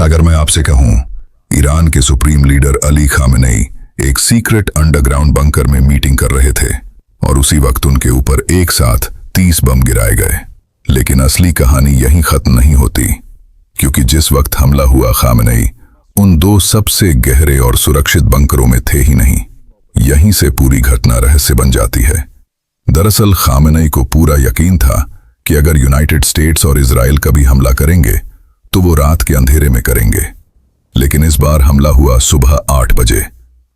अगर मैं आपसे कहूं, ईरान के सुप्रीम लीडर अली खामेनेई एक सीक्रेट अंडरग्राउंड बंकर में मीटिंग कर रहे थे और उसी वक्त उनके ऊपर एक साथ 30 बम गिराए गए। लेकिन असली कहानी यहीं खत्म नहीं होती, क्योंकि जिस वक्त हमला हुआ खामेनेई उन दो सबसे गहरे और सुरक्षित बंकरों में थे ही नहीं। यहीं से पूरी घटना रहस्य बन जाती है। दरअसल खामेनेई को पूरा यकीन था कि अगर यूनाइटेड स्टेट्स और इजराइल कभी हमला करेंगे तो वो रात के अंधेरे में करेंगे। लेकिन इस बार हमला हुआ सुबह 8 बजे,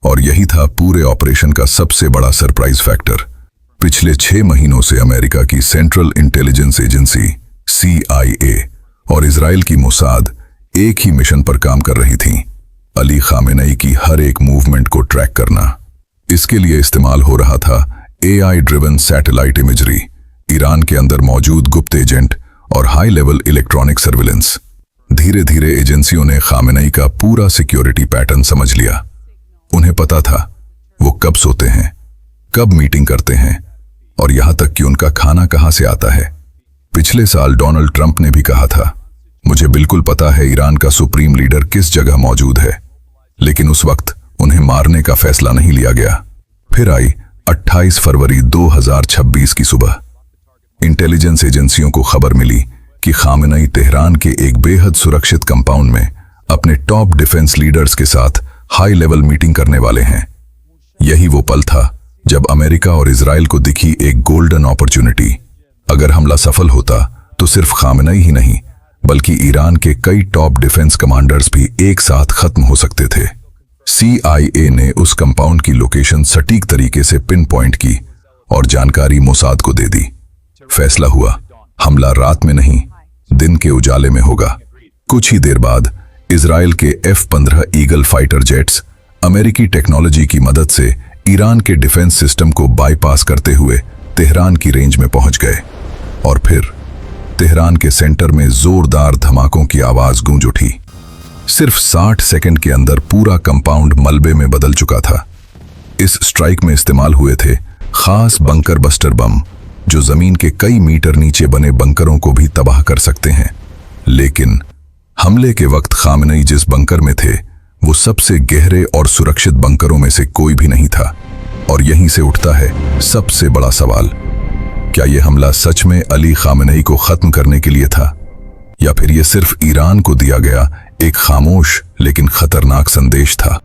और यही था पूरे ऑपरेशन का सबसे बड़ा सरप्राइज फैक्टर। पिछले 6 महीनों से अमेरिका की सेंट्रल इंटेलिजेंस एजेंसी CIA और इजराइल की मोसाद एक ही मिशन पर काम कर रही थीं, अली खामेनेई की हर एक मूवमेंट को ट्रैक करना। इसके लिए इस्तेमाल हो रहा था AI driven satellite imagery, Iran के अंदर मौजूद गुप्त एजेंट और हाई लेवल इलेक्ट्रॉनिक सर्विलेंस। धीरे धीरे एजेंसियों ने खामेनेई का पूरा सिक्योरिटी पैटर्न समझ लिया। उन्हें पता था वो कब सोते हैं, कब मीटिंग करते हैं, और यहां तक कि उनका खाना कहां से आता है। पिछले साल डोनाल्ड ट्रंप ने भी कहा था, मुझे बिल्कुल पता है ईरान का सुप्रीम लीडर किस जगह मौजूद है। लेकिन उस वक्त उन्हें मारने का फैसला नहीं लिया गया। फिर आई 28 फरवरी 2026 की सुबह। इंटेलिजेंस एजेंसियों को खबर मिली कि खामेनेई तेहरान के एक बेहद सुरक्षित कंपाउंड में अपने टॉप डिफेंस लीडर्स के साथ हाई लेवल मीटिंग करने वाले हैं। यही वो पल था जब अमेरिका और इजराइल को दिखी एक गोल्डन अपॉर्चुनिटी। अगर हमला सफल होता तो सिर्फ खामेनेई ही नहीं, बल्कि ईरान के कई टॉप डिफेंस कमांडर्स भी एक साथ खत्म हो सकते थे। CIA ने उस कंपाउंड की लोकेशन सटीक तरीके से पिन पॉइंट की और जानकारी मोसाद को दे दी। फैसला हुआ, हमला रात में नहीं, दिन के उजाले में होगा। कुछ ही देर बाद इजराइल के F-15 ईगल फाइटर जेट्स अमेरिकी टेक्नोलॉजी की मदद से ईरान के डिफेंस सिस्टम को बाईपास करते हुए तेहरान की रेंज में पहुंच गए। और फिर तेहरान के सेंटर में जोरदार धमाकों की आवाज गूंज उठी। सिर्फ 60 सेकंड के अंदर पूरा कंपाउंड मलबे में बदल चुका था। इस स्ट्राइक में इस्तेमाल हुए थे खास बंकर बस्टर बम, जो जमीन के कई मीटर नीचे बने बंकरों को भी तबाह कर सकते हैं। लेकिन हमले के वक्त खामेनेई जिस बंकर में थे वो सबसे गहरे और सुरक्षित बंकरों में से कोई भी नहीं था। और यहीं से उठता है सबसे बड़ा सवाल, क्या यह हमला सच में अली खामेनेई को खत्म करने के लिए था, या फिर यह सिर्फ ईरान को दिया गया एक खामोश लेकिन खतरनाक संदेश था।